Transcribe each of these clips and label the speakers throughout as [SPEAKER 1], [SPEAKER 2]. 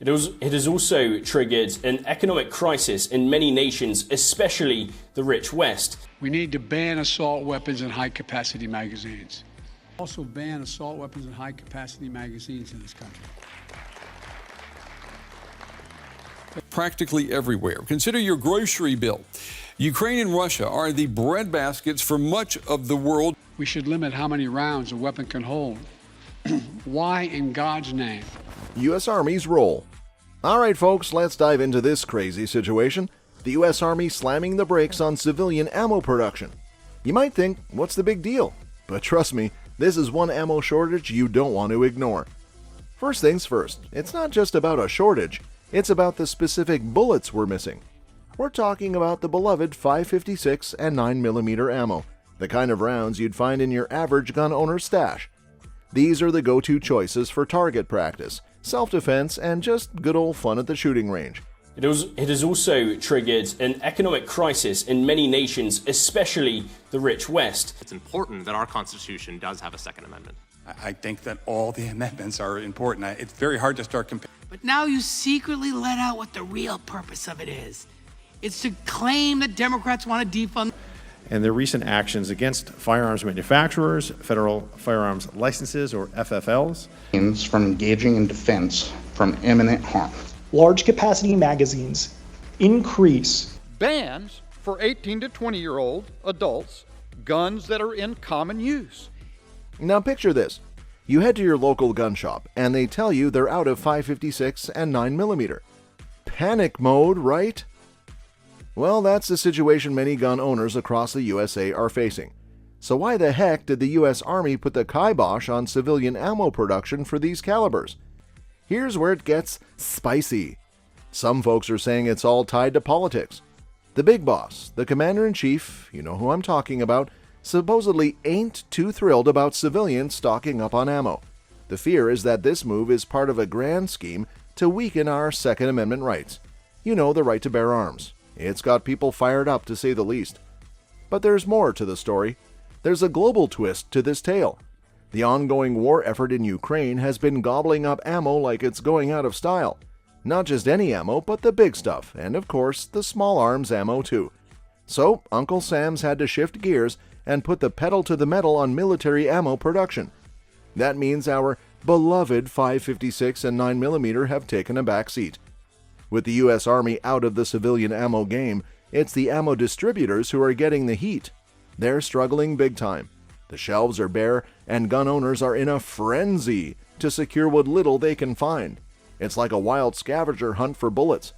[SPEAKER 1] It has also triggered an economic crisis in many nations, especially the rich West.
[SPEAKER 2] We need to ban assault weapons and high-capacity magazines. Also ban assault weapons and high-capacity magazines in this country.
[SPEAKER 3] Practically everywhere. Consider your grocery bill. Ukraine and Russia are the breadbaskets for much of the world.
[SPEAKER 2] We should limit how many rounds a weapon can hold. Why in God's name?
[SPEAKER 4] U.S. Army's role. All right, folks, let's dive into this crazy situation. The U.S. Army slamming the brakes on civilian ammo production. You might think, what's the big deal? But trust me, this is one ammo shortage you don't want to ignore. First things first, it's not just about a shortage, it's about the specific bullets we're missing. We're talking about the beloved 5.56 and 9mm ammo, the kind of rounds you'd find in your average gun owner's stash. These are the go-to choices for target practice, self-defense, and just good old fun at the shooting range.
[SPEAKER 1] It has also triggered an economic crisis in many nations, especially the rich West.
[SPEAKER 5] It's important that our Constitution does have a Second Amendment.
[SPEAKER 6] I think that all the amendments are important. It's very hard to start comparing.
[SPEAKER 7] But now you secretly let out what the real purpose of it is. It's to claim that Democrats want to defund.
[SPEAKER 8] And their recent actions against firearms manufacturers, federal firearms licenses, or FFLs.
[SPEAKER 9] From engaging in defense from imminent harm.
[SPEAKER 10] Large capacity magazines increase.
[SPEAKER 11] Bans for 18 to 20-year-old adults, guns that are in common use.
[SPEAKER 4] Now picture this. You head to your local gun shop and they tell you they're out of 5.56 and 9mm. Panic mode, right? Well, that's the situation many gun owners across the USA are facing. So why the heck did the US Army put the kibosh on civilian ammo production for these calibers? Here's where it gets spicy. Some folks are saying it's all tied to politics. The big boss, the commander-in-chief, you know who I'm talking about, supposedly ain't too thrilled about civilians stocking up on ammo. The fear is that this move is part of a grand scheme to weaken our Second Amendment rights. You know, the right to bear arms. It's got people fired up, to say the least. But there's more to the story. There's a global twist to this tale. The ongoing war effort in Ukraine has been gobbling up ammo like it's going out of style. Not just any ammo, but the big stuff, and of course, the small arms ammo too. So, Uncle Sam's had to shift gears and put the pedal to the metal on military ammo production. That means our beloved 5.56 and 9mm have taken a back seat. With the U.S. Army out of the civilian ammo game, it's the ammo distributors who are getting the heat. They're struggling big time. The shelves are bare, and gun owners are in a frenzy to secure what little they can find. It's like a wild scavenger hunt for bullets.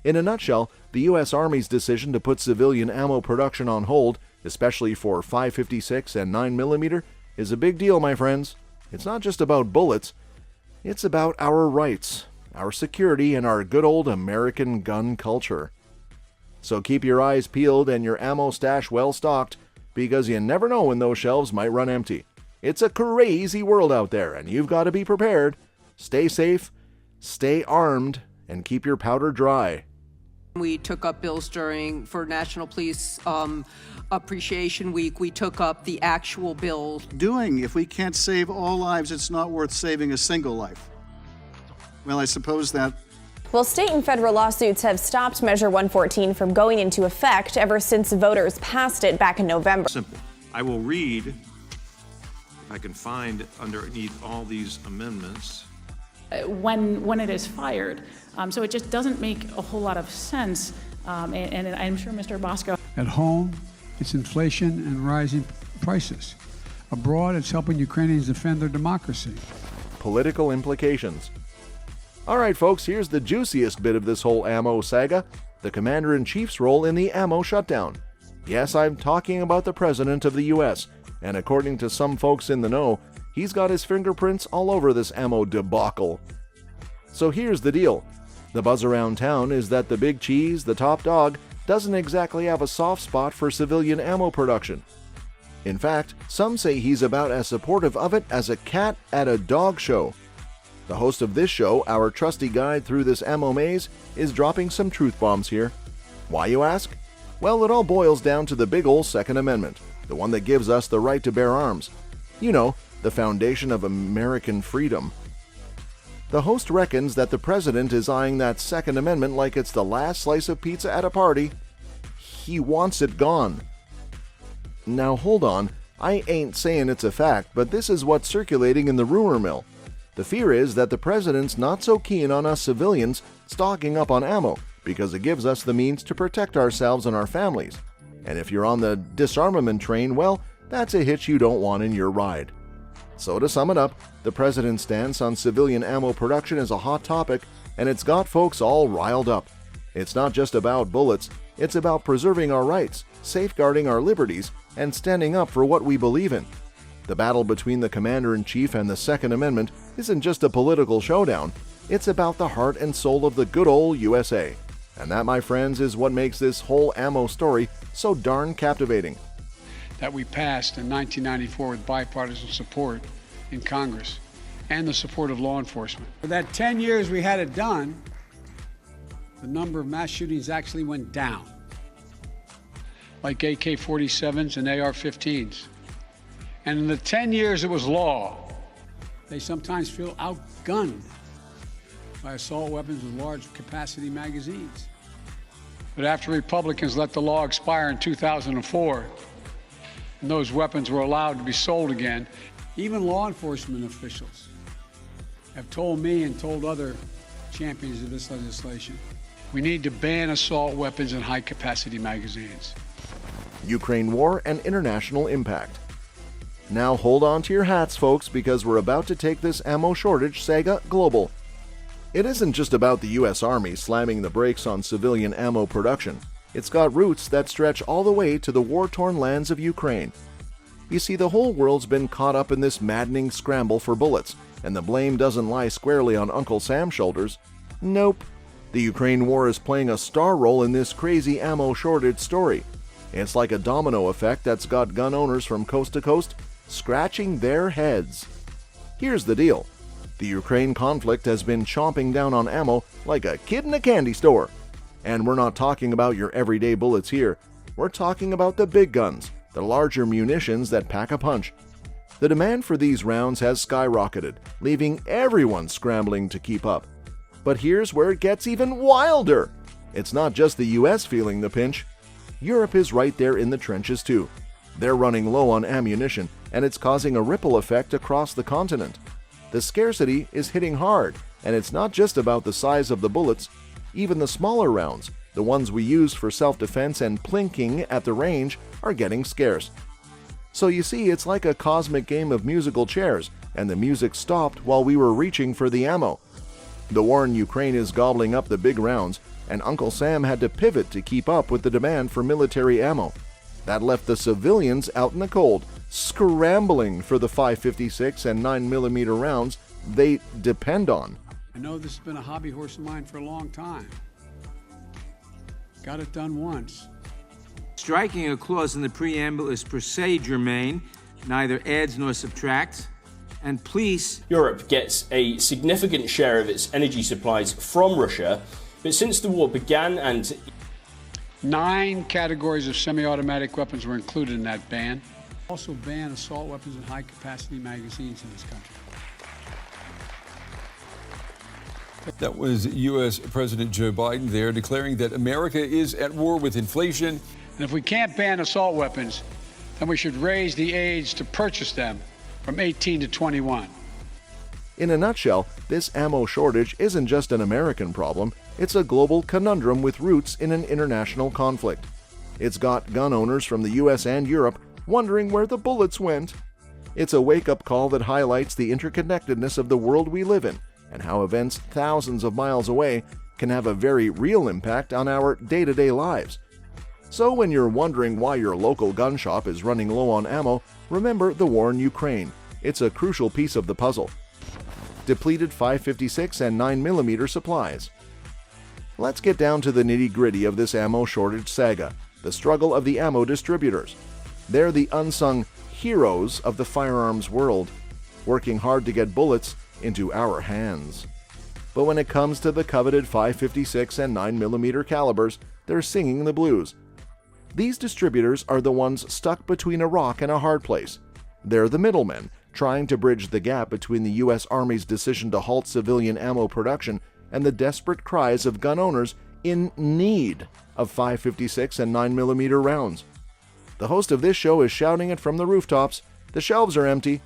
[SPEAKER 4] In a nutshell, the U.S. Army's decision to put civilian ammo production on hold, especially for 5.56 and 9mm, is a big deal, my friends. It's not just about bullets. It's about our rights, our security, and our good old American gun culture. So keep your eyes peeled and your ammo stash well stocked, because you never know when those shelves might run empty. It's a crazy world out there, and you've got to be prepared. Stay safe, stay armed, and keep your powder dry.
[SPEAKER 12] We took up bills for National Police Appreciation Week. We took up the actual bills.
[SPEAKER 13] If we can't save all lives, it's not worth saving a single life. Well, I suppose that.
[SPEAKER 14] Well, state and federal lawsuits have stopped Measure 114 from going into effect ever since voters passed it back in November.
[SPEAKER 15] Simple. I will read, if I can find underneath all these amendments.
[SPEAKER 16] When it is fired. So it just doesn't make a whole lot of sense. And I'm sure Mr. Bosco.
[SPEAKER 2] At home, it's inflation and rising prices. Abroad, it's helping Ukrainians defend their democracy.
[SPEAKER 4] Political implications. All right, folks, here's the juiciest bit of this whole ammo saga, the commander-in-chief's role in the ammo shutdown. Yes, I'm talking about the president of the U.S., and according to some folks in the know, he's got his fingerprints all over this ammo debacle. So here's the deal. The buzz around town is that the big cheese, the top dog, doesn't exactly have a soft spot for civilian ammo production. In fact, some say he's about as supportive of it as a cat at a dog show. The host of this show, our trusty guide through this ammo maze, is dropping some truth bombs here. Why, you ask? Well, it all boils down to the big ol' Second Amendment, the one that gives us the right to bear arms. You know, the foundation of American freedom. The host reckons that the president is eyeing that Second Amendment like it's the last slice of pizza at a party. He wants it gone. Now hold on, I ain't saying it's a fact, but this is what's circulating in the rumor mill. The fear is that the president's not so keen on us civilians stocking up on ammo because it gives us the means to protect ourselves and our families. And if you're on the disarmament train, well, that's a hitch you don't want in your ride. So to sum it up, the president's stance on civilian ammo production is a hot topic, and it's got folks all riled up. It's not just about bullets, it's about preserving our rights, safeguarding our liberties, and standing up for what we believe in. The battle between the Commander-in-Chief and the Second Amendment isn't just a political showdown, it's about the heart and soul of the good old USA. And that, my friends, is what makes this whole ammo story so darn captivating.
[SPEAKER 2] That we passed in 1994 with bipartisan support in Congress and the support of law enforcement. For that 10 years we had it done, the number of mass shootings actually went down, like AK-47s and AR-15s. And in the 10 years it was law, they sometimes feel outgunned by assault weapons with large capacity magazines. But after Republicans let the law expire in 2004, and those weapons were allowed to be sold again, even law enforcement officials have told me and told other champions of this legislation, we need to ban assault weapons and high-capacity magazines.
[SPEAKER 4] Ukraine war and international impact. Now hold on to your hats, folks, because we're about to take this ammo shortage saga global. It isn't just about the U.S. Army slamming the brakes on civilian ammo production. It's got roots that stretch all the way to the war-torn lands of Ukraine. You see, the whole world's been caught up in this maddening scramble for bullets, and the blame doesn't lie squarely on Uncle Sam's shoulders. Nope. The Ukraine war is playing a star role in this crazy ammo shortage story. It's like a domino effect that's got gun owners from coast to coast scratching their heads. Here's the deal. The Ukraine conflict has been chomping down on ammo like a kid in a candy store. And we're not talking about your everyday bullets here. We're talking about the big guns, the larger munitions that pack a punch. The demand for these rounds has skyrocketed, leaving everyone scrambling to keep up. But here's where it gets even wilder. It's not just the US feeling the pinch. Europe is right there in the trenches too. They're running low on ammunition, and it's causing a ripple effect across the continent. The scarcity is hitting hard, and it's not just about the size of the bullets. Even the smaller rounds, the ones we use for self-defense and plinking at the range, are getting scarce. So you see, it's like a cosmic game of musical chairs, and the music stopped while we were reaching for the ammo. The war in Ukraine is gobbling up the big rounds, and Uncle Sam had to pivot to keep up with the demand for military ammo. That left the civilians out in the cold, scrambling for the 5.56 and 9mm rounds they depend on.
[SPEAKER 2] I know this has been a hobby horse of mine for a long time. Got it done once.
[SPEAKER 17] Striking a clause in the preamble is per se germane, neither adds nor subtracts. And please...
[SPEAKER 1] Europe gets a significant share of its energy supplies from Russia, but since the war began and...
[SPEAKER 2] 9 categories of semi-automatic weapons were included in that ban. Also ban assault weapons and high-capacity magazines in this country.
[SPEAKER 3] That was U.S. President Joe Biden there declaring that America is at war with inflation.
[SPEAKER 2] And if we can't ban assault weapons, then we should raise the age to purchase them from 18 to 21.
[SPEAKER 4] In a nutshell, this ammo shortage isn't just an American problem, it's a global conundrum with roots in an international conflict. It's got gun owners from the US and Europe wondering where the bullets went. It's a wake-up call that highlights the interconnectedness of the world we live in, and how events thousands of miles away can have a very real impact on our day-to-day lives. So when you're wondering why your local gun shop is running low on ammo, remember the war in Ukraine. It's a crucial piece of the puzzle. Depleted 5.56 and 9mm supplies. Let's get down to the nitty-gritty of this ammo shortage saga, the struggle of the ammo distributors. They're the unsung heroes of the firearms world, working hard to get bullets into our hands. But when it comes to the coveted 5.56 and 9mm calibers, they're singing the blues. These distributors are the ones stuck between a rock and a hard place. They're the middlemen, trying to bridge the gap between the U.S. Army's decision to halt civilian ammo production and the desperate cries of gun owners in need of 5.56 and 9mm rounds. The host of this show is shouting it from the rooftops. The shelves are empty.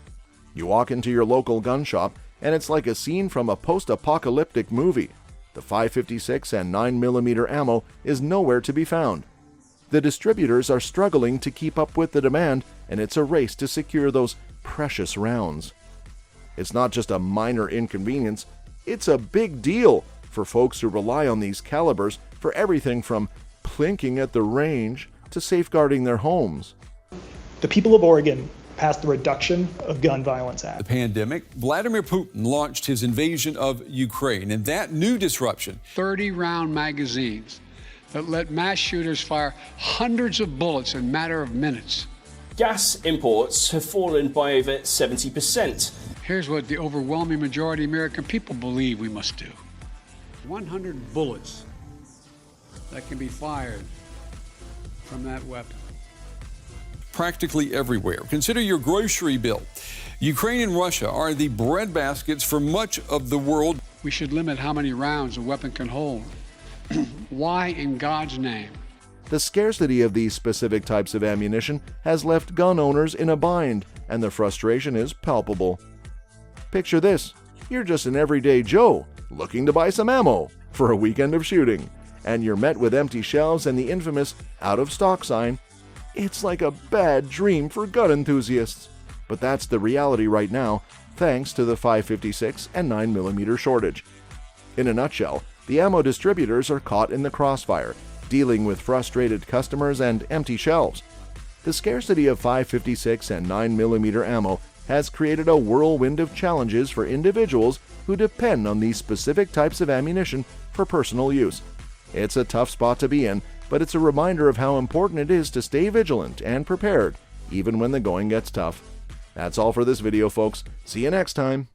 [SPEAKER 4] You walk into your local gun shop, and it's like a scene from a post-apocalyptic movie. The 5.56 and 9mm ammo is nowhere to be found. The distributors are struggling to keep up with the demand, and it's a race to secure those precious rounds. It's not just a minor inconvenience, it's a big deal for folks who rely on these calibers for everything from plinking at the range to safeguarding their homes.
[SPEAKER 10] The people of Oregon passed the Reduction of Gun Violence Act.
[SPEAKER 3] The pandemic, Vladimir Putin launched his invasion of Ukraine, and that new disruption,
[SPEAKER 2] 30-round magazines that let mass shooters fire hundreds of bullets in a matter of minutes.
[SPEAKER 1] Gas imports have fallen by over 70%.
[SPEAKER 2] Here's what the overwhelming majority of American people believe we must do. 100 bullets that can be fired from that weapon.
[SPEAKER 3] practically everywhere. Consider your grocery bill. Ukraine and Russia are the breadbaskets for much of the world.
[SPEAKER 2] We should limit how many rounds a weapon can hold. Why in God's name?
[SPEAKER 4] The scarcity of these specific types of ammunition has left gun owners in a bind, and the frustration is palpable. Picture this. You're just an everyday Joe looking to buy some ammo for a weekend of shooting, and you're met with empty shelves and the infamous out-of-stock sign. It's like a bad dream for gun enthusiasts. But that's the reality right now, thanks to the 5.56 and 9mm shortage. In a nutshell, the ammo distributors are caught in the crossfire, dealing with frustrated customers and empty shelves. The scarcity of 5.56 and 9mm ammo has created a whirlwind of challenges for individuals who depend on these specific types of ammunition for personal use. It's a tough spot to be in, but it's a reminder of how important it is to stay vigilant and prepared, even when the going gets tough. That's all for this video, folks. See you next time.